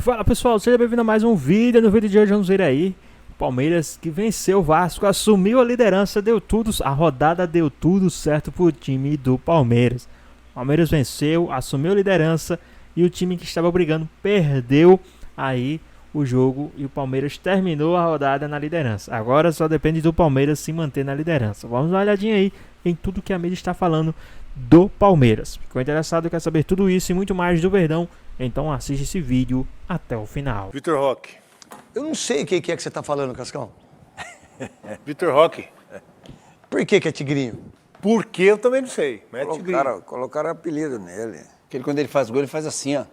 Fala pessoal, seja bem-vindo a mais um vídeo. No vídeo de hoje vamos ver aí o Palmeiras que venceu o Vasco, assumiu a liderança, a rodada deu tudo certo pro time do Palmeiras. O Palmeiras venceu, assumiu a liderança e o time que estava brigando perdeu aí o jogo e o Palmeiras terminou a rodada na liderança. Agora só depende do Palmeiras se manter na liderança. Vamos dar uma olhadinha aí em tudo que a mídia está falando do Palmeiras. Ficou interessado, quer saber tudo isso e muito mais do Verdão? Então assiste esse vídeo até o final. Vitor Roque. Eu não sei o que é que você tá falando, Cascão. Vitor Roque. Por que é tigrinho? Por que eu também não sei. Colocaram apelido nele. Porque quando ele faz gol, ele faz assim, ó.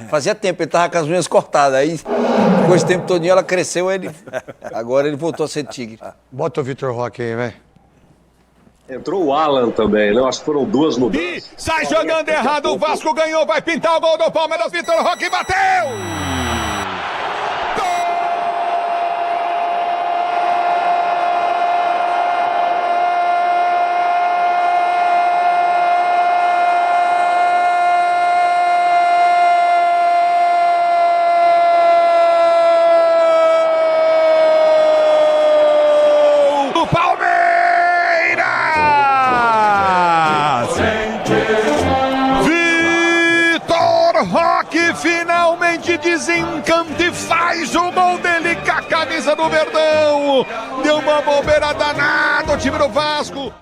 Fazia tempo, ele tava com as unhas cortadas. Aí, ficou esse tempo todinho, ela cresceu, agora ele voltou a ser tigre. Bota o Vitor Roque aí, velho. Entrou o Alan também, né? Acho que foram duas mudanças. E sai jogando errado, o Vasco ganhou, vai pintar o gol do Palmeiras, Vitor Roque bateu! Roque finalmente desencanta e faz o gol dele com a camisa do Verdão. Deu uma bobeira danada o time do Vasco.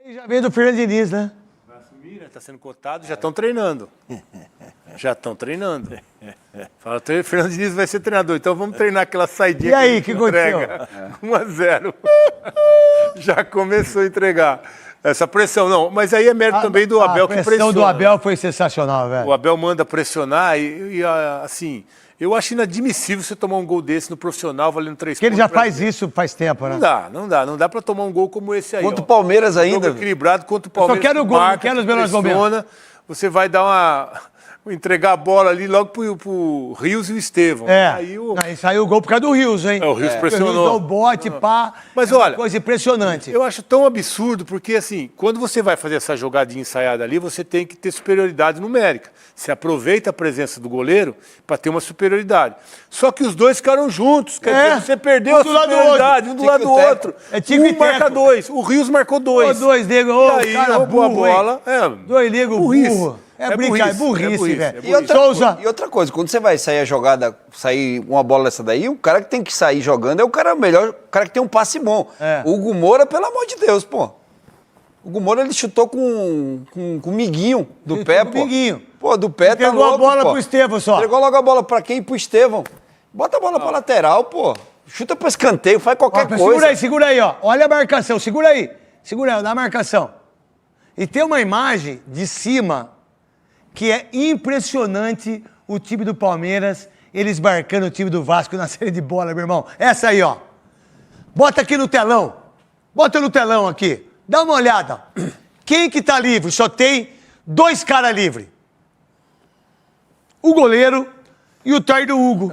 Aí já veio do Fernando Diniz, né? Vai assumir, né? Tá sendo cotado, já estão treinando. Já estão treinando. Fala, Fernando Diniz vai ser treinador, então vamos treinar aquela saidinha. E aí, que aconteceu? 1-0. Já começou a entregar. Essa pressão, não, mas aí é mérito também do Abel que pressiona. A pressão do Abel foi sensacional, velho. O Abel manda pressionar assim, eu acho inadmissível você tomar um gol desse no profissional valendo 3 pontos. Porque ele já faz isso faz tempo, né? Não dá pra tomar um gol como esse aí. Contra o Palmeiras ainda. Jogo equilibrado contra o Palmeiras. Eu só quero o gol, não quero os melhores momentos. Você vai dar entregar a bola ali logo pro Rios e o Estevão. Aí saiu o gol por causa do Rios, hein? O Rios pressionou. O Rios deu o bote, pá. Mas olha, coisa impressionante. Eu acho tão absurdo, porque assim, quando você vai fazer essa jogadinha ensaiada ali, você tem que ter superioridade numérica. Você aproveita a presença do goleiro para ter uma superioridade. Só que os dois ficaram juntos, quer dizer, você perdeu a superioridade, um do lado do outro. Um marca 2, o Rios marcou 2. Os dois negros, e aí cara roubou a bola. Dois negros burro. Burrice, velho. E outra coisa, quando você vai sair a jogada, sair uma bola dessa daí, o cara que tem que sair jogando é o cara melhor, o cara que tem um passe bom. O Hugo Moura, pelo amor de Deus, pô. O Hugo Moura, ele chutou com o miguinho do pé, pô. Miguinho. Pô, do pé tá louco, Entregou a bola pro Estevão só. Entregou logo a bola pra quem? Pro Estevão. Bota a bola pra lateral, pô. Chuta pro escanteio, faz qualquer coisa. Segura aí, ó. Olha a marcação, segura aí. Segura aí, dá a marcação. E tem uma imagem de cima que é impressionante o time do Palmeiras, eles marcando o time do Vasco na série de bola, meu irmão. Essa aí, ó. Bota aqui no telão. Bota no telão aqui. Dá uma olhada. Quem que tá livre? Só tem 2 caras livres. O goleiro e o Tar do Hugo.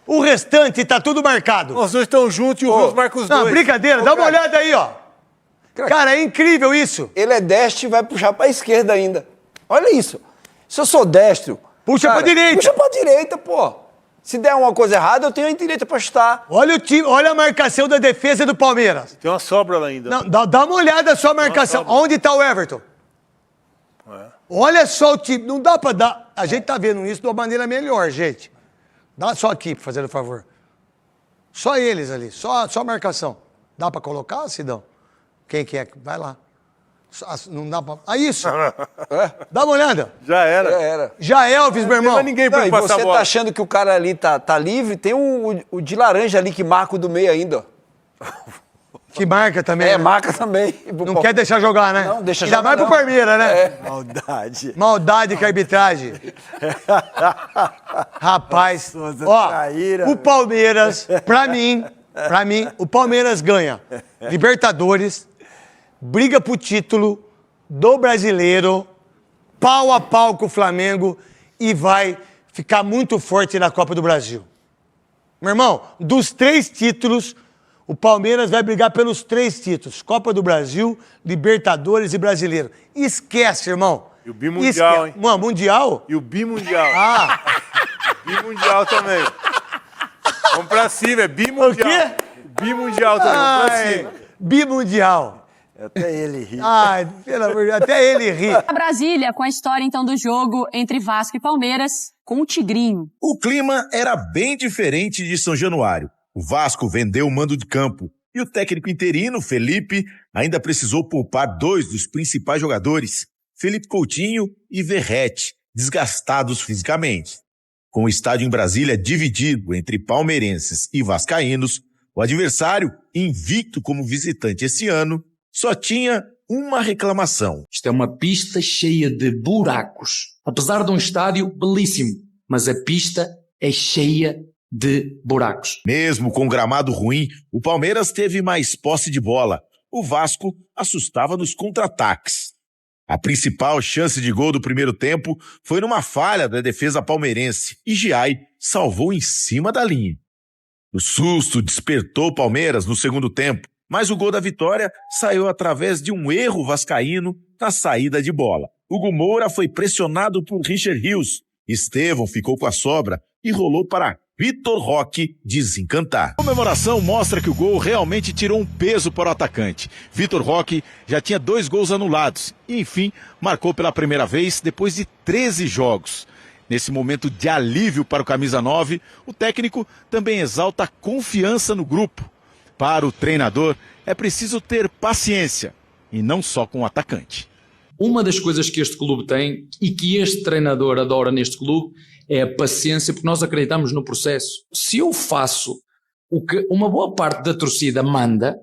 O restante tá tudo marcado. Os dois estão juntos e o Rios marca os dois. Não, brincadeira. Dá uma olhada aí, ó. Cara, é incrível isso. Ele é destro e vai puxar pra esquerda ainda. Olha isso. Se eu sou destro... Puxa pra direita. Puxa pra direita, pô. Se der uma coisa errada, eu tenho a direita pra chutar. Olha o time, olha a marcação da defesa do Palmeiras. Tem uma sobra lá ainda. Não, dá uma olhada só a marcação. Onde tá o Everton? Olha só o time. Não dá pra dar... A gente tá vendo isso de uma maneira melhor, gente. Dá só aqui, por fazer o favor. Só eles ali. Só a marcação. Dá pra colocar, Sidão? Quem que é? Vai lá. Não dá pra... isso! Dá uma olhada. Já era. Já Elvis, meu irmão. Não tem ninguém pra passar a bola. Você tá achando que o cara ali tá livre? Tem o de laranja ali que marca o do meio ainda, ó. Que marca também. Marca também. Não quer deixar jogar, né? Não, deixa jogar. Ainda vai pro Palmeiras, né? Maldade. Maldade com a arbitragem. Rapaz, ó, o Palmeiras, pra mim, o Palmeiras ganha Libertadores, briga pro título do Brasileiro, pau a pau com o Flamengo e vai ficar muito forte na Copa do Brasil. Meu irmão, dos 3 títulos, o Palmeiras vai brigar pelos 3 títulos. Copa do Brasil, Libertadores e Brasileiro. Esquece, irmão. E o bimundial, hein? Mano, mundial? E o bimundial. Ah, Bimundial também. Vamos pra cima, é bimundial. O quê? Bimundial também, vamos pra Ai, cima. bimundial. Até ele ri. Ai, pelo amor de Deus, até ele ri. Brasília, com a história então do jogo entre Vasco e Palmeiras, com o Tigrinho. O clima era bem diferente de São Januário. O Vasco vendeu o mando de campo e o técnico interino, Felipe, ainda precisou poupar 2 dos principais jogadores, Felipe Coutinho e Verratti, desgastados fisicamente. Com o estádio em Brasília dividido entre palmeirenses e vascaínos, o adversário, invicto como visitante esse ano, só tinha uma reclamação. Isto é uma pista cheia de buracos. Apesar de um estádio belíssimo, mas a pista é cheia de buracos. Mesmo com gramado ruim, o Palmeiras teve mais posse de bola. O Vasco assustava nos contra-ataques. A principal chance de gol do primeiro tempo foi numa falha da defesa palmeirense e Giai salvou em cima da linha. O susto despertou o Palmeiras no segundo tempo, mas o gol da vitória saiu através de um erro vascaíno na saída de bola. Hugo Moura foi pressionado por Richard Rios. Estevão ficou com a sobra e rolou para Vitor Roque desencantar. A comemoração mostra que o gol realmente tirou um peso para o atacante. Vitor Roque já tinha 2 gols anulados e, enfim, marcou pela primeira vez depois de 13 jogos. Nesse momento de alívio para o camisa 9, o técnico também exalta a confiança no grupo. Para o treinador, é preciso ter paciência, e não só com o atacante. Uma das coisas que este clube tem e que este treinador adora neste clube é a paciência, porque nós acreditamos no processo. Se eu faço o que uma boa parte da torcida manda,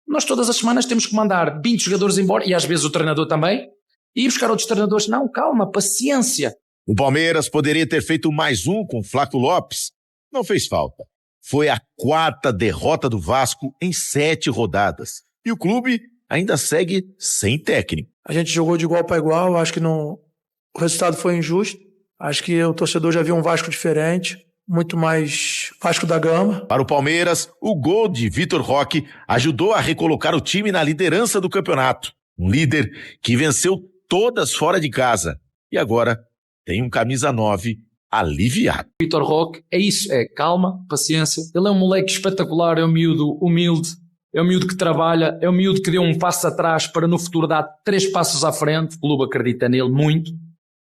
nós todas as semanas temos que mandar 20 jogadores embora, e às vezes o treinador também, e ir buscar outros treinadores. Não, calma, paciência. O Palmeiras poderia ter feito mais um com Flaco Lopes. Não fez falta. Foi a 4ª derrota do Vasco em 7 rodadas. E o clube ainda segue sem técnico. A gente jogou de igual para igual, acho que o resultado foi injusto. Acho que o torcedor já viu um Vasco diferente, muito mais Vasco da Gama. Para o Palmeiras, o gol de Vitor Roque ajudou a recolocar o time na liderança do campeonato. Um líder que venceu todas fora de casa. E agora tem um camisa 9 aliviado. Vitor Roque é isso, é calma, paciência. Ele é um moleque espetacular, é um miúdo humilde, é um miúdo que trabalha, é um miúdo que deu um passo atrás para no futuro dar 3 passos à frente. O clube acredita nele muito.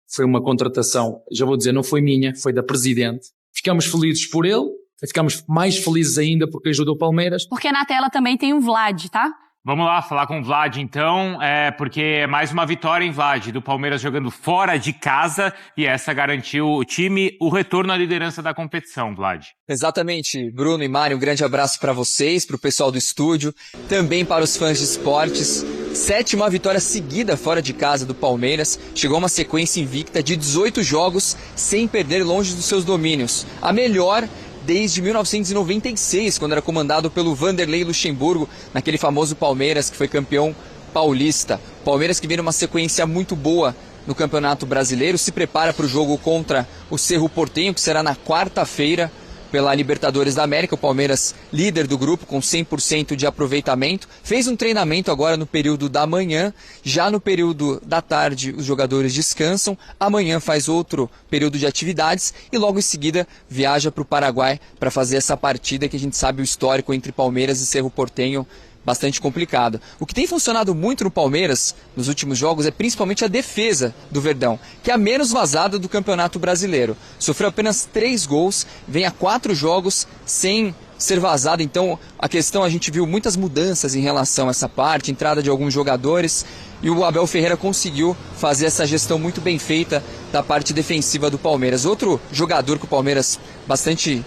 Foi uma contratação, já vou dizer, não foi minha, foi da Presidente. Ficamos felizes por ele, ficamos mais felizes ainda porque ajudou o Palmeiras. Porque na tela também tem o Vlad, tá? Vamos lá, falar com o Vlad então, porque é mais uma vitória em Vlad, do Palmeiras jogando fora de casa, e essa garantiu o time o retorno à liderança da competição, Vlad. Exatamente, Bruno e Mário, um grande abraço para vocês, para o pessoal do estúdio, também para os fãs de esportes. 7ª vitória seguida fora de casa do Palmeiras, chegou a uma sequência invicta de 18 jogos sem perder longe dos seus domínios. A melhor desde 1996, quando era comandado pelo Vanderlei Luxemburgo, naquele famoso Palmeiras que foi campeão paulista. Palmeiras que vem numa sequência muito boa no Campeonato Brasileiro, se prepara para o jogo contra o Cerro Porteño, que será na quarta-feira pela Libertadores da América. O Palmeiras, líder do grupo, com 100% de aproveitamento, fez um treinamento agora no período da manhã. Já no período da tarde os jogadores descansam, amanhã faz outro período de atividades e logo em seguida viaja para o Paraguai para fazer essa partida que a gente sabe o histórico entre Palmeiras e Cerro Porteño, bastante complicado. O que tem funcionado muito no Palmeiras nos últimos jogos é principalmente a defesa do Verdão, que é a menos vazada do Campeonato Brasileiro. Sofreu apenas 3 gols, vem a 4 jogos sem ser vazado. Então a questão, a gente viu muitas mudanças em relação a essa parte, entrada de alguns jogadores, e o Abel Ferreira conseguiu fazer essa gestão muito bem feita da parte defensiva do Palmeiras. Outro jogador que o Palmeiras bastante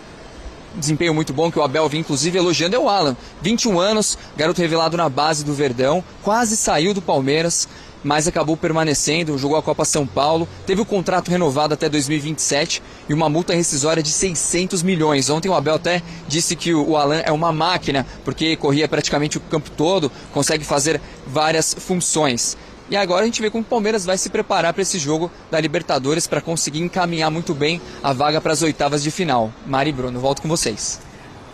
desempenho muito bom, que o Abel vinha inclusive elogiando, é o Alan. 21 anos, garoto revelado na base do Verdão, quase saiu do Palmeiras, mas acabou permanecendo, jogou a Copa São Paulo, teve o contrato renovado até 2027 e uma multa rescisória de 600 milhões. Ontem o Abel até disse que o Alan é uma máquina, porque corria praticamente o campo todo, consegue fazer várias funções. E agora a gente vê como o Palmeiras vai se preparar para esse jogo da Libertadores para conseguir encaminhar muito bem a vaga para as oitavas de final. Mari e Bruno, volto com vocês.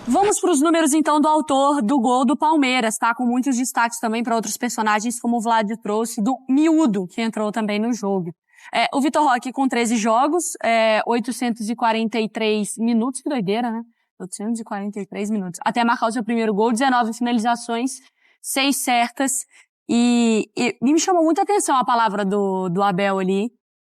Vamos para os números então do autor do gol do Palmeiras, tá? Com muitos destaques também para outros personagens, como o Vlad trouxe, do Miúdo, que entrou também no jogo. O Vitor Roque com 13 jogos, 843 minutos, que doideira, né? 843 minutos. Até marcar o seu primeiro gol, 19 finalizações, 6 certas. E me chamou muita atenção a palavra do Abel ali,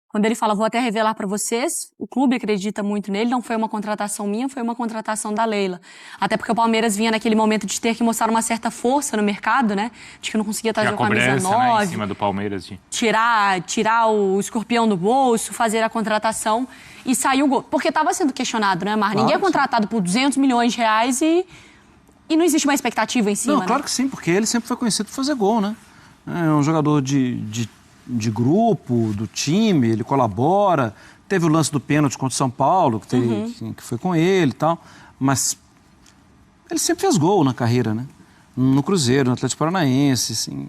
quando ele fala, vou até revelar pra vocês, o clube acredita muito nele, não foi uma contratação minha, foi uma contratação da Leila. Até porque o Palmeiras vinha naquele momento de ter que mostrar uma certa força no mercado, né? De que não conseguia trazer o camisa 9. Né, em cima do Palmeiras. Tirar o escorpião do bolso, fazer a contratação e sair o gol. Porque estava sendo questionado, né, Mar? Claro, ninguém é contratado por 200 milhões de reais e não existe uma expectativa em cima, Não, claro que sim, porque ele sempre foi conhecido por fazer gol, né? É um jogador de grupo, do time, ele colabora. Teve o lance do pênalti contra o São Paulo, que foi com ele e tal. Mas ele sempre fez gol na carreira, né? No Cruzeiro, no Atlético Paranaense, assim.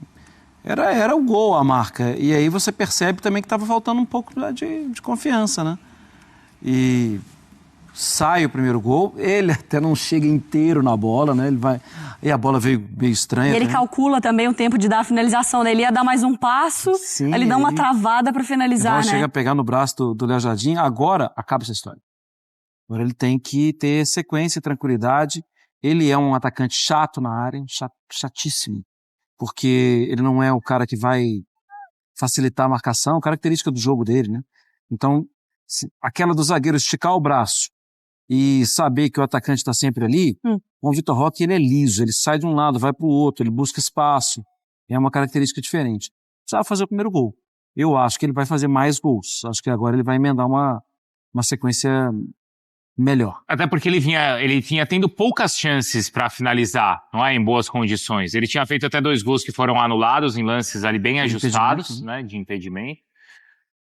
Era o gol a marca. E aí você percebe também que estava faltando um pouco de confiança, né? E sai o primeiro gol, ele até não chega inteiro na bola, né? Ele vai... E a bola veio meio estranha. E ele calcula também o tempo de dar a finalização, né? Ele ia dar mais um passo, sim, ele dá uma travada para finalizar, né? Chega a pegar no braço do Léo Jardim, agora acaba essa história. Agora ele tem que ter sequência e tranquilidade. Ele é um atacante chato na área, chatíssimo, porque ele não é o cara que vai facilitar a marcação, característica do jogo dele, né? Então, aquela do zagueiro esticar o braço e saber que o atacante está sempre ali, com o Vitor Roque ele é liso, ele sai de um lado, vai para o outro, ele busca espaço, é uma característica diferente. Precisava fazer o primeiro gol. Eu acho que ele vai fazer mais gols, acho que agora ele vai emendar uma sequência melhor. Até porque ele vinha tendo poucas chances para finalizar, não é? Em boas condições. Ele tinha feito até 2 gols que foram anulados em lances ali bem ajustados, né? De impedimento.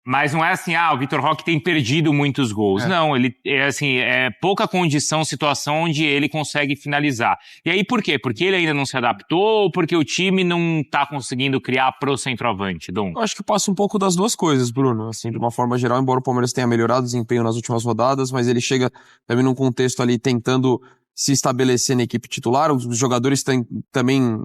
Mas não é assim, o Vitor Roque tem perdido muitos gols. Não, ele é pouca condição, situação onde ele consegue finalizar. E aí por quê? Porque ele ainda não se adaptou ou porque o time não tá conseguindo criar pro centroavante, Dom? Eu acho que passa um pouco das duas coisas, Bruno. Assim, de uma forma geral, embora o Palmeiras tenha melhorado o desempenho nas últimas rodadas, mas ele chega também num contexto ali tentando se estabelecer na equipe titular. Os jogadores também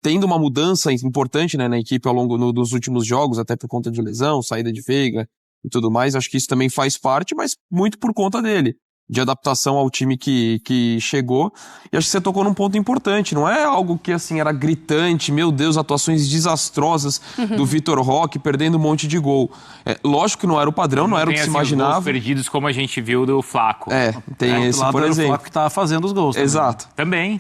tendo uma mudança importante, né, na equipe ao longo dos últimos jogos, até por conta de lesão, saída de Veiga e tudo mais. Acho que isso também faz parte, mas muito por conta dele, de adaptação ao time que chegou. E acho que você tocou num ponto importante. Não é algo que, assim, era gritante, meu Deus, atuações desastrosas do Vitor Roque, perdendo um monte de gol. Lógico que não era o padrão, não era o que se imaginava. Gols perdidos como a gente viu do Flaco. Tem esse, por exemplo. O Flaco que estava fazendo os gols. Exato. Também.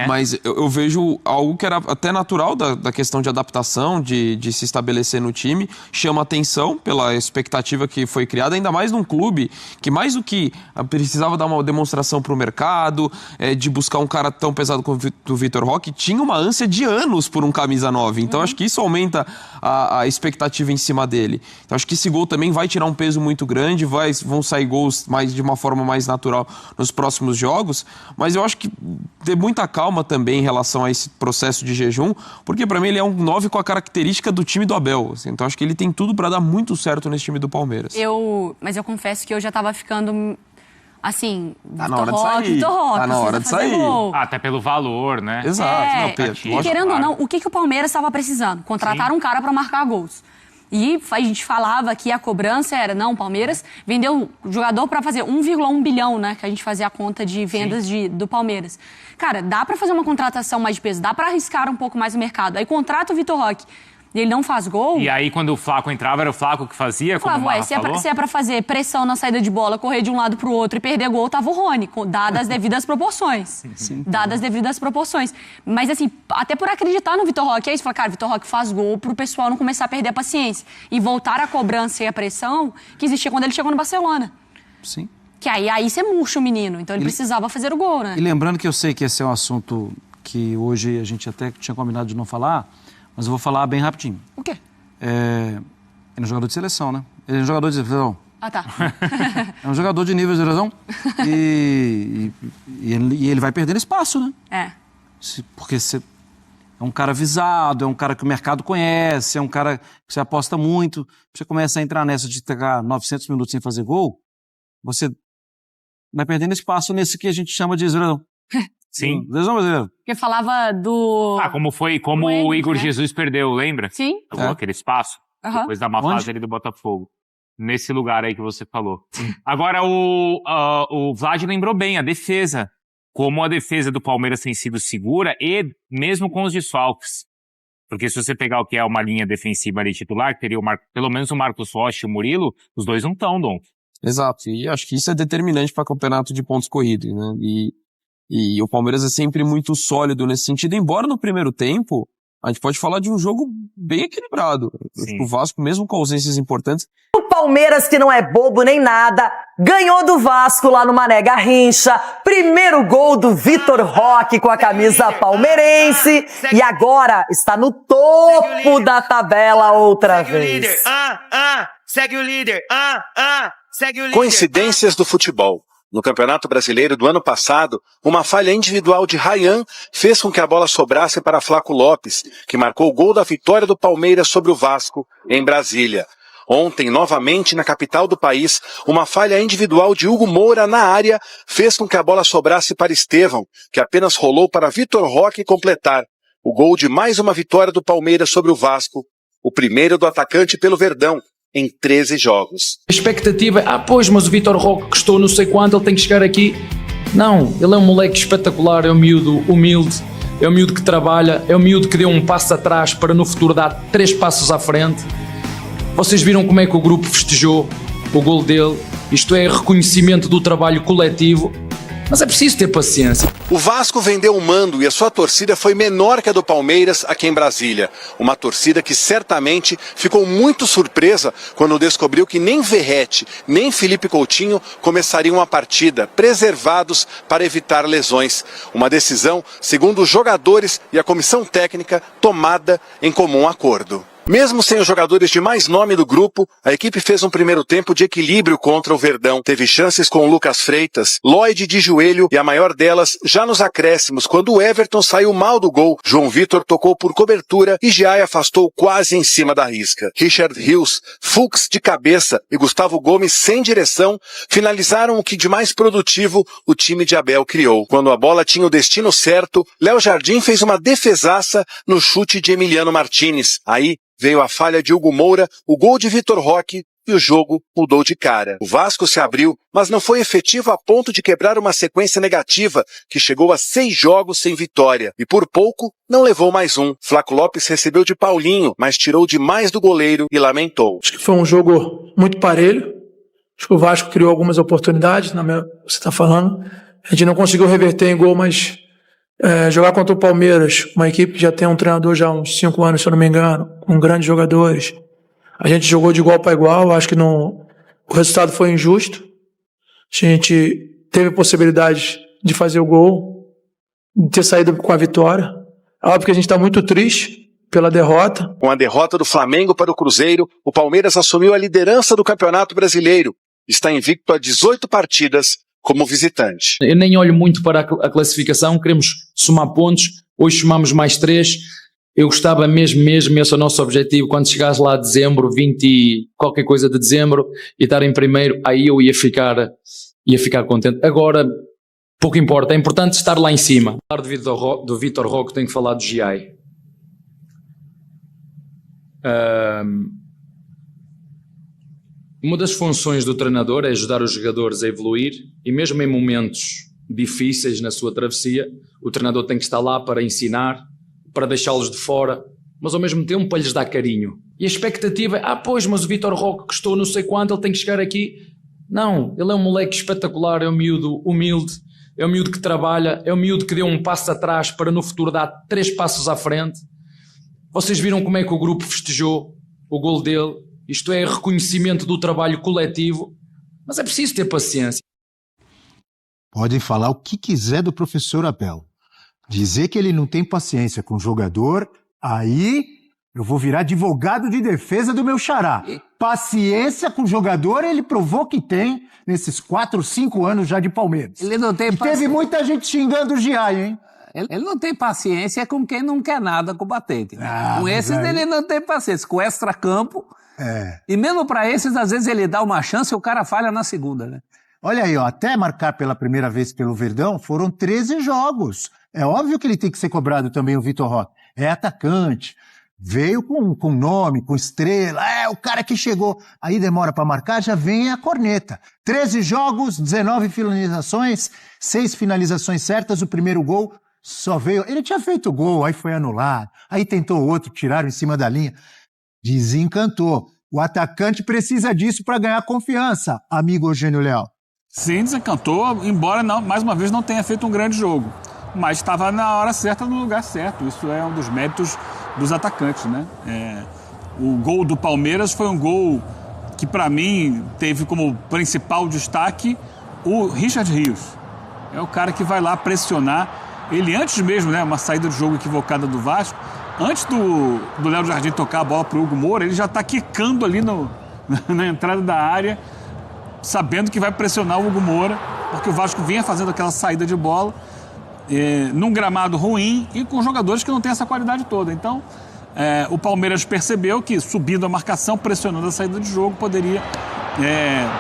Mas eu vejo algo que era até natural da questão de adaptação, de se estabelecer no time. Chama atenção pela expectativa que foi criada, ainda mais num clube que, mais do que precisava dar uma demonstração para o mercado, de buscar um cara tão pesado como o Vitor Roque, tinha uma ânsia de anos por um camisa 9. Então acho que isso aumenta a expectativa em cima dele. Então acho que esse gol também vai tirar um peso muito grande, vão sair gols de uma forma mais natural nos próximos jogos, mas eu acho que ter muita calma também em relação a esse processo de jejum, porque para mim ele é um 9 com a característica do time do Abel. Assim, então acho que ele tem tudo para dar muito certo nesse time do Palmeiras. Mas eu confesso que eu já tava ficando... Assim, tá na hora de sair. Tá na hora de sair. Até pelo valor, né? Exato. E querendo ou não, o que o Palmeiras estava precisando? Contratar um cara para marcar gols. E a gente falava que a cobrança era, não, o Palmeiras vendeu jogador para fazer 1,1 bilhão, né? Que a gente fazia a conta de vendas do Palmeiras. Cara, dá para fazer uma contratação mais de peso, dá para arriscar um pouco mais o mercado. Aí contrata o Vitor Roque. E ele não faz gol. E aí, quando o Flaco entrava, era o Flaco que fazia? Se é pra fazer pressão na saída de bola, correr de um lado pro outro e perder gol, tava o Rony, dadas as devidas proporções. Sim. Dadas as devidas proporções. Mas, assim, até por acreditar no Vitor Roque, é isso. Falar, cara, o Vitor Roque faz gol pro pessoal não começar a perder a paciência. E voltar a cobrança e a pressão que existia quando ele chegou no Barcelona. Sim. Que aí você murcha o menino. Então ele precisava fazer o gol, né? E lembrando que eu sei que esse é um assunto que hoje a gente até tinha combinado de não falar, mas eu vou falar bem rapidinho. O quê? Ele é um jogador de seleção, né? Ele é um jogador de seleção. Ah, tá. É um jogador de nível de seleção. E ele vai perdendo espaço, né? Porque você é um cara visado, é um cara que o mercado conhece, é um cara que você aposta muito. Você começa a entrar nessa de ficar 900 minutos sem fazer gol, você vai perdendo espaço nesse que a gente chama de seleção. Sim. Porque falava do... como o Igor Jesus perdeu, lembra? Sim. Aquele espaço, depois da má fase ali do Botafogo. nesse lugar aí que você falou. Agora, o Vlad lembrou bem a defesa. Como a defesa do Palmeiras tem sido segura e mesmo com os desfalques. Porque se você pegar o que é uma linha defensiva ali titular, teria pelo menos o Marcos Rocha e o Murilo, os dois não estão, Dom. Exato, e acho que isso é determinante para campeonato de pontos corridos, né? E o Palmeiras é sempre muito sólido nesse sentido, embora no primeiro tempo a gente pode falar de um jogo bem equilibrado. O Vasco, mesmo com ausências importantes... O Palmeiras, que não é bobo nem nada, ganhou do Vasco lá no Mané Garrincha. Primeiro gol do Vitor Roque com a camisa palmeirense. E agora está no topo da tabela outra vez. Segue o líder. Segue o líder. Coincidências do futebol. No Campeonato Brasileiro do ano passado, uma falha individual de Ryan fez com que a bola sobrasse para Flaco Lopes, que marcou o gol da vitória do Palmeiras sobre o Vasco, em Brasília. Ontem, novamente na capital do país, uma falha individual de Hugo Moura na área fez com que a bola sobrasse para Estevão, que apenas rolou para Vitor Roque completar o gol de mais uma vitória do Palmeiras sobre o Vasco, o primeiro do atacante pelo Verdão, em 13 jogos. A expectativa é, pois, mas o Vitor Roque custou não sei quanto, ele tem que chegar aqui. Não, ele é um moleque espetacular, é um miúdo humilde, é um miúdo que trabalha, é um miúdo que deu um passo atrás para no futuro dar 3 passos à frente. Vocês viram como é que o grupo festejou o gol dele? Isto é reconhecimento do trabalho coletivo, mas é preciso ter paciência. O Vasco vendeu o mando e a sua torcida foi menor que a do Palmeiras aqui em Brasília. Uma torcida que certamente ficou muito surpresa quando descobriu que nem Verratti, nem Felipe Coutinho começariam a partida, preservados para evitar lesões. Uma decisão, segundo os jogadores e a comissão técnica, tomada em comum acordo. Mesmo sem os jogadores de mais nome do grupo, a equipe fez um primeiro tempo de equilíbrio contra o Verdão. Teve chances com o Lucas Freitas, Lloyd de joelho e a maior delas já nos acréscimos, quando o Everton saiu mal do gol. João Vitor tocou por cobertura e Giai afastou quase em cima da risca. Richard Rios, Fux de cabeça e Gustavo Gomes sem direção finalizaram o que de mais produtivo o time de Abel criou. Quando a bola tinha o destino certo, Léo Jardim fez uma defesaça no chute de Emiliano Martinez. Aí veio a falha de Hugo Moura, o gol de Vitor Roque e o jogo mudou de cara. O Vasco se abriu, mas não foi efetivo a ponto de quebrar uma sequência negativa que chegou a 6 jogos sem vitória. E por pouco não levou mais um. Flaco Lopes recebeu de Paulinho, mas tirou demais do goleiro e lamentou. Acho que foi um jogo muito parelho. Acho que o Vasco criou algumas oportunidades, você está falando. A gente não conseguiu reverter em gol, mas... jogar contra o Palmeiras, uma equipe que já tem um treinador já há uns 5 anos, se eu não me engano, com grandes jogadores. A gente jogou de igual para igual, acho que o resultado foi injusto. A gente teve possibilidade de fazer o gol, de ter saído com a vitória. É óbvio que a gente está muito triste pela derrota. Com a derrota do Flamengo para o Cruzeiro, o Palmeiras assumiu a liderança do Campeonato Brasileiro. Está invicto a 18 partidas como visitante. Eu nem olho muito para a classificação, queremos somar pontos, hoje somamos mais 3, eu gostava mesmo, esse é o nosso objetivo, quando chegares lá a dezembro, 20 e qualquer coisa de dezembro, e estar em primeiro, aí eu ia ficar contente. Agora, pouco importa, é importante estar lá em cima. Falar do Vitor Roque, tenho que falar do Giai. Uma das funções do treinador é ajudar os jogadores a evoluir e mesmo em momentos difíceis na sua travessia, o treinador tem que estar lá para ensinar, para deixá-los de fora, mas ao mesmo tempo para lhes dar carinho. E a expectativa é, pois, mas o Vitor Roque custou não sei quanto, ele tem que chegar aqui. Não, ele é um moleque espetacular, é um miúdo humilde, é um miúdo que trabalha, é um miúdo que deu um passo atrás para no futuro dar 3 passos à frente. Vocês viram como é que o grupo festejou o gol dele? Isto é reconhecimento do trabalho coletivo, mas é preciso ter paciência. Podem falar o que quiser do professor Abel. Dizer que ele não tem paciência com o jogador, aí eu vou virar advogado de defesa do meu xará. Paciência com o jogador, ele provou que tem nesses 4, 5 anos já de Palmeiras. Ele não tem paciência. Teve muita gente xingando o Giai, hein? Ele não tem paciência com quem não quer nada com o batente. Com esses ele não tem paciência. Com o extra-campo... E mesmo para esses, às vezes ele dá uma chance e o cara falha na segunda, né? Olha aí, até marcar pela primeira vez pelo Verdão, foram 13 jogos. É óbvio que ele tem que ser cobrado também, o Vitor Roque. É atacante, Veio com nome, com estrela, o cara que chegou. Aí demora pra marcar, já vem a corneta. 13 jogos, 19 finalizações, 6 finalizações certas, o primeiro gol só veio... Ele tinha feito o gol, aí foi anulado, aí tentou outro, tiraram em cima da linha. Desencantou. O atacante precisa disso pra ganhar confiança, amigo Eugênio Leal. Sim, desencantou, embora mais uma vez não tenha feito um grande jogo. Mas estava na hora certa, no lugar certo. Isso é um dos méritos dos atacantes, né? O gol do Palmeiras foi um gol que, para mim, teve como principal destaque o Richard Rios. É o cara que vai lá pressionar. Ele, antes mesmo, né, uma saída de jogo equivocada do Vasco, antes do Léo Jardim tocar a bola para o Hugo Moura, ele já está quicando ali na entrada da área, sabendo que vai pressionar o Hugo Moura, porque o Vasco vinha fazendo aquela saída de bola num gramado ruim e com jogadores que não têm essa qualidade toda. Então, o Palmeiras percebeu que, subindo a marcação, pressionando a saída de jogo, poderia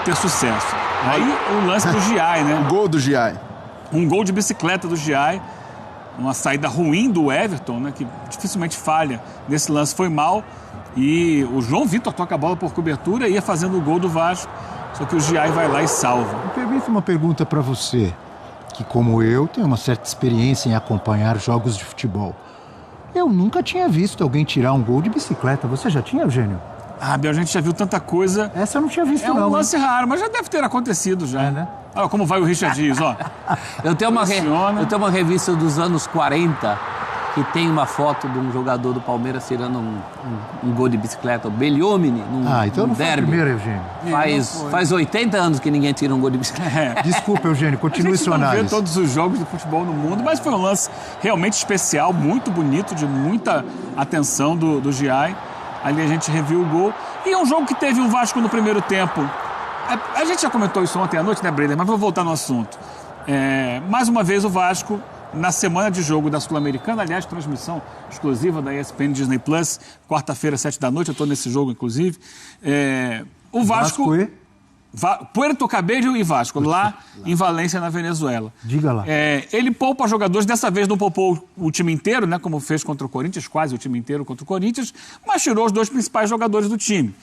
ter sucesso. Aí o lance do Giai, né? O gol do Giai. Um gol de bicicleta do Giai, uma saída ruim do Everton, né, que dificilmente falha nesse lance, foi mal. E o João Vitor toca a bola por cobertura e ia fazendo o gol do Vasco, só que o Giai vai lá e salva. Me permite uma pergunta para você, que como eu, tenho uma certa experiência em acompanhar jogos de futebol. Eu nunca tinha visto alguém tirar um gol de bicicleta. Você já tinha, Eugênio? Ah, Biel, a gente já viu tanta coisa. Essa eu não tinha visto, não. É um lance raro, mas já deve ter acontecido já. Né? Olha como vai o Richard Dias, ó. Eu tenho uma revista dos anos 40 que tem uma foto de um jogador do Palmeiras tirando um gol de bicicleta, o Belliomini, então não derby. Foi o primeiro, Eugênio. Faz 80 anos que ninguém tira um gol de bicicleta. Desculpa, Eugênio, continue sua análise. A gente não vê todos os jogos de futebol no mundo, mas foi um lance realmente especial, muito bonito, de muita atenção do Giai. Ali a gente reviu o gol. E é um jogo que teve um Vasco no primeiro tempo. A gente já comentou isso ontem à noite, né, Breder? Mas vou voltar no assunto. Mais uma vez o Vasco, na semana de jogo da Sul-Americana, aliás, transmissão exclusiva da ESPN Disney Plus, quarta-feira, 7h, eu estou nesse jogo, inclusive. O Vasco Puerto Cabello e Vasco, lá em Valência, na Venezuela. Diga lá. Ele poupa jogadores, dessa vez não poupou o time inteiro, né, como fez contra o Corinthians, quase o time inteiro contra o Corinthians, mas tirou os dois principais jogadores do time.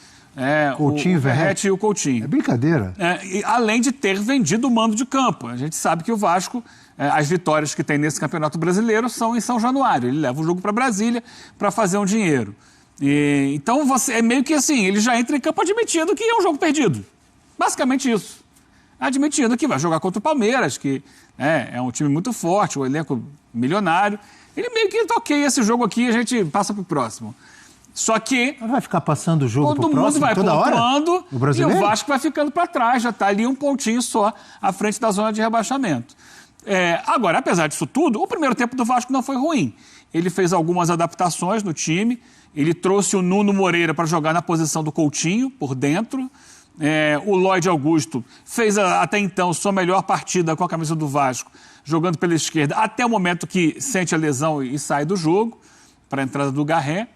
Coutinho o Verratti e o Coutinho. É brincadeira. Além de ter vendido o mando de campo. A gente sabe que o Vasco, as vitórias que tem nesse Campeonato Brasileiro são em São Januário. Ele leva o jogo para Brasília para fazer um dinheiro. Então, é meio que assim, ele já entra em campo admitindo que é um jogo perdido. Basicamente isso. Admitindo que vai jogar contra o Palmeiras, que é um time muito forte, um elenco milionário. Ele meio que toqueia esse jogo aqui e a gente passa pro próximo. Só que... Vai ficar passando o jogo pro próximo todo mundo vai pontuando e o Vasco Vasco vai ficando para trás, já está ali um pontinho só à frente da zona de rebaixamento. Agora, apesar disso tudo, o primeiro tempo do Vasco não foi ruim. Ele fez algumas adaptações no time, ele trouxe o Nuno Moreira para jogar na posição do Coutinho, por dentro. O Lloyd Augusto fez até então sua melhor partida com a camisa do Vasco, jogando pela esquerda, até o momento que sente a lesão e sai do jogo, para a entrada do Garré.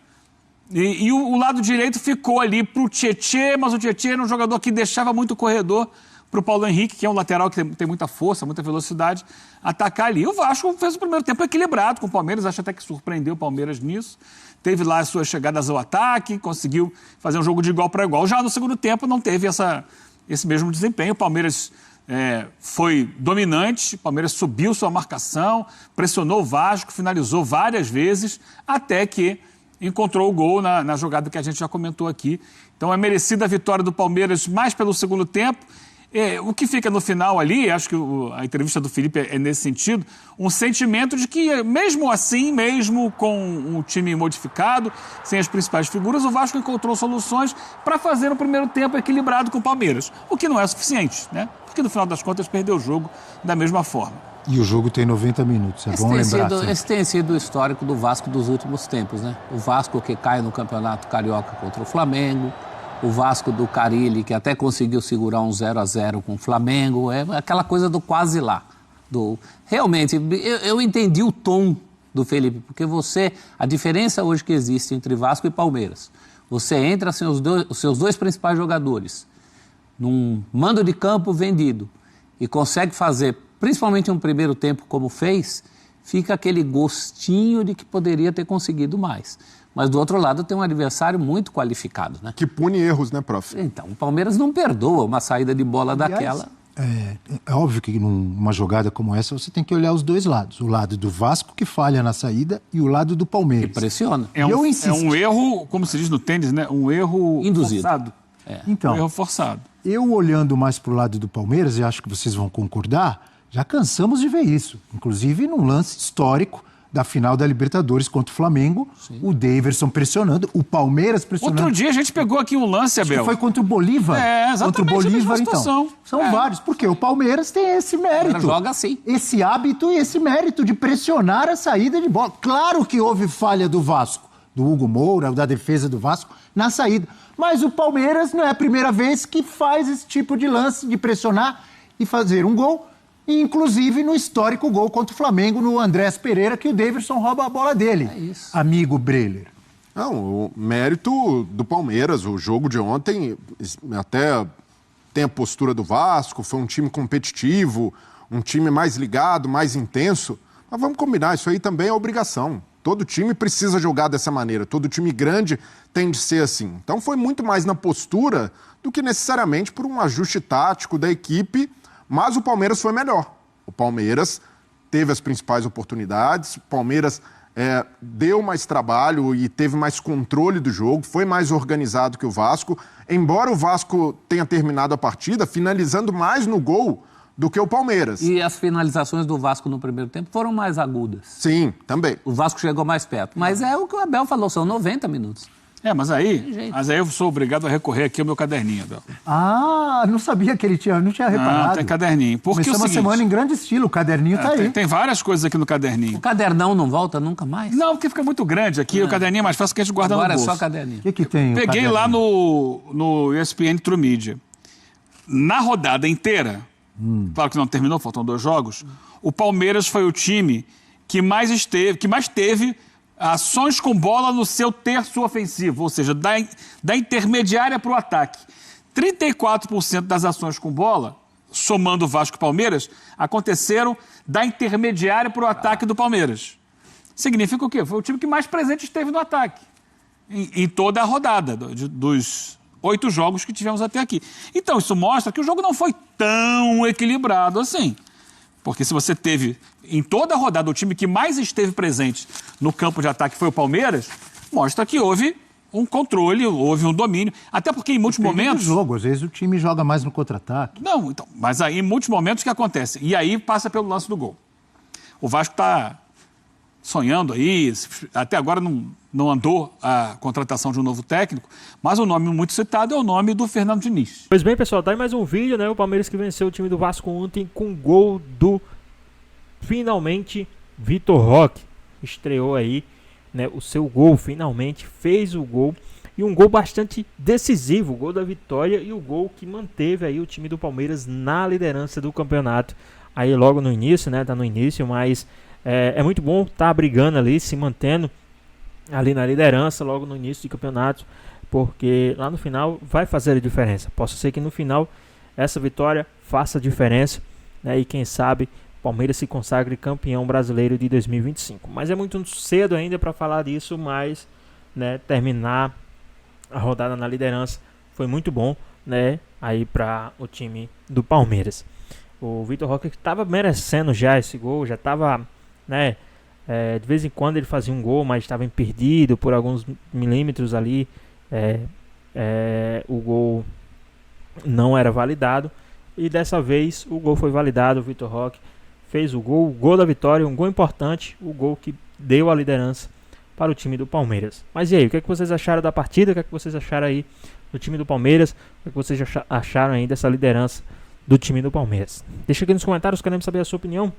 E o lado direito ficou ali para o Tietê, mas o Tietê era um jogador que deixava muito corredor para o Paulo Henrique, que é um lateral que tem muita força, muita velocidade, atacar ali. O Vasco fez o primeiro tempo equilibrado com o Palmeiras, acho até que surpreendeu o Palmeiras nisso. Teve lá as suas chegadas ao ataque, conseguiu fazer um jogo de igual para igual. Já no segundo tempo não teve esse mesmo desempenho. O Palmeiras foi dominante, o Palmeiras subiu sua marcação, pressionou o Vasco, finalizou várias vezes, até que encontrou o gol na jogada que a gente já comentou aqui. Então é merecida a vitória do Palmeiras mais pelo segundo tempo. O que fica no final ali, acho que a entrevista do Felipe é nesse sentido, um sentimento de que, mesmo assim, mesmo com um time modificado, sem as principais figuras, o Vasco encontrou soluções para fazer um primeiro tempo equilibrado com o Palmeiras, o que não é suficiente, né? Porque, no final das contas, perdeu o jogo da mesma forma. E o jogo tem 90 minutos, bom lembrar. Esse tem sido o histórico do Vasco dos últimos tempos, né? O Vasco que cai no Campeonato Carioca contra o Flamengo, o Vasco do Carille, que até conseguiu segurar um 0-0 com o Flamengo, aquela coisa do quase lá. Realmente, eu entendi o tom do Felipe, porque a diferença hoje que existe entre Vasco e Palmeiras, você entra sem os seus dois principais jogadores, num mando de campo vendido, e consegue fazer, principalmente um primeiro tempo como fez, fica aquele gostinho de que poderia ter conseguido mais. Mas do outro lado tem um adversário muito qualificado, né? Que pune erros, né, prof? Então, o Palmeiras não perdoa uma saída de bola daquela. É óbvio que numa jogada como essa você tem que olhar os dois lados. O lado do Vasco, que falha na saída, e o lado do Palmeiras. Que pressiona. É um erro, como se diz no tênis, né? Um erro induzido. Forçado. Então, Um erro forçado. Eu olhando mais para o lado do Palmeiras, e acho que vocês vão concordar, já cansamos de ver isso. Inclusive num lance histórico da final da Libertadores contra o Flamengo, o Daverson pressionando, o Palmeiras pressionando. Outro dia a gente pegou aqui um lance, Abel. Acho que foi contra o Bolívar. Exatamente. Contra o Bolívar, então. São É. vários, porque o Palmeiras tem esse mérito. Joga assim. Esse hábito e esse mérito de pressionar a saída de bola. Claro que houve falha do Vasco, do Hugo Moura, da defesa do Vasco, na saída. Mas o Palmeiras não é a primeira vez que faz esse tipo de lance, de pressionar e fazer um gol. Inclusive no histórico gol contra o Flamengo, no Andrés Pereira, que o Daverson rouba a bola dele. É isso. Amigo Breler. Não, o mérito do Palmeiras, o jogo de ontem, até tem a postura do Vasco, foi um time competitivo, um time mais ligado, mais intenso. Mas vamos combinar, isso aí também é obrigação. Todo time precisa jogar dessa maneira, todo time grande tem de ser assim. Então foi muito mais na postura do que necessariamente por um ajuste tático da equipe, mas o Palmeiras foi melhor. O Palmeiras teve as principais oportunidades, o Palmeiras deu mais trabalho e teve mais controle do jogo, foi mais organizado que o Vasco, embora o Vasco tenha terminado a partida finalizando mais no gol do que o Palmeiras. E as finalizações do Vasco no primeiro tempo foram mais agudas. Sim, também. O Vasco chegou mais perto. Mas é o que o Abel falou, são 90 minutos. Mas aí eu sou obrigado a recorrer aqui ao meu caderninho, Abel. Não sabia que ele não tinha reparado. Não, tem caderninho. Porque começou uma semana em grande estilo, o caderninho tá aí. Tem várias coisas aqui no caderninho. O cadernão não volta nunca mais? Não, porque fica muito grande aqui, o caderninho é mais fácil que a gente guarda no bolso. Agora é só caderninho. O que tem? Peguei lá no ESPN True Media. Na rodada inteira, claro que não terminou, faltam 2 jogos, o Palmeiras foi o time que mais teve ações com bola no seu terço ofensivo, ou seja, da intermediária para o ataque. 34% das ações com bola, somando Vasco e Palmeiras, aconteceram da intermediária para o ataque do Palmeiras. Significa o quê? Foi o time que mais presente esteve no ataque, em toda a rodada, dos 8 jogos que tivemos até aqui. Então, isso mostra que o jogo não foi tão equilibrado assim. Porque se você teve, em toda a rodada, o time que mais esteve presente no campo de ataque foi o Palmeiras, mostra que houve um controle, houve um domínio. Até porque em muitos momentos... jogo, às vezes o time joga mais no contra-ataque. Não, então, mas aí em muitos momentos o que acontece? E aí passa pelo lance do gol. O Vasco está sonhando aí, até agora não andou a contratação de um novo técnico, mas o nome muito citado é o nome do Fernando Diniz. Pois bem, pessoal, tá aí mais um vídeo, né? O Palmeiras que venceu o time do Vasco ontem com gol do, finalmente, Vitor Roque. Estreou aí, né, o seu gol, finalmente fez o gol. E um gol bastante decisivo, o gol da vitória e o gol que manteve aí o time do Palmeiras na liderança do campeonato. Aí logo no início, né? Tá no início, mas é muito bom estar brigando ali, se mantendo ali na liderança logo no início do campeonato, porque lá no final vai fazer a diferença. Posso ser que no final essa vitória faça a diferença, né, e quem sabe Palmeiras se consagre campeão brasileiro de 2025. Mas é muito cedo ainda para falar disso, mas, né, terminar a rodada na liderança foi muito bom, né, aí para o time do Palmeiras. O Vitor Roque estava merecendo já esse gol, já estava, né, de vez em quando ele fazia um gol, mas estava perdido por alguns milímetros ali. O gol não era validado. E dessa vez o gol foi validado. O Vitor Roque fez o gol da vitória, um gol importante, o gol que deu a liderança para o time do Palmeiras. Mas e aí, o que é que vocês acharam da partida? O que é que vocês acharam aí do time do Palmeiras? O que é que vocês acharam aí dessa liderança do time do Palmeiras? Deixa aqui nos comentários, queremos saber a sua opinião.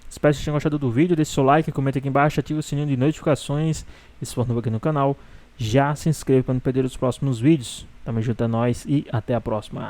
Espero que vocês tenham gostado do vídeo, deixe seu like, comente aqui embaixo, ative o sininho de notificações. E se for novo aqui no canal, já se inscreva para não perder os próximos vídeos. Tamo junto a nós e até a próxima.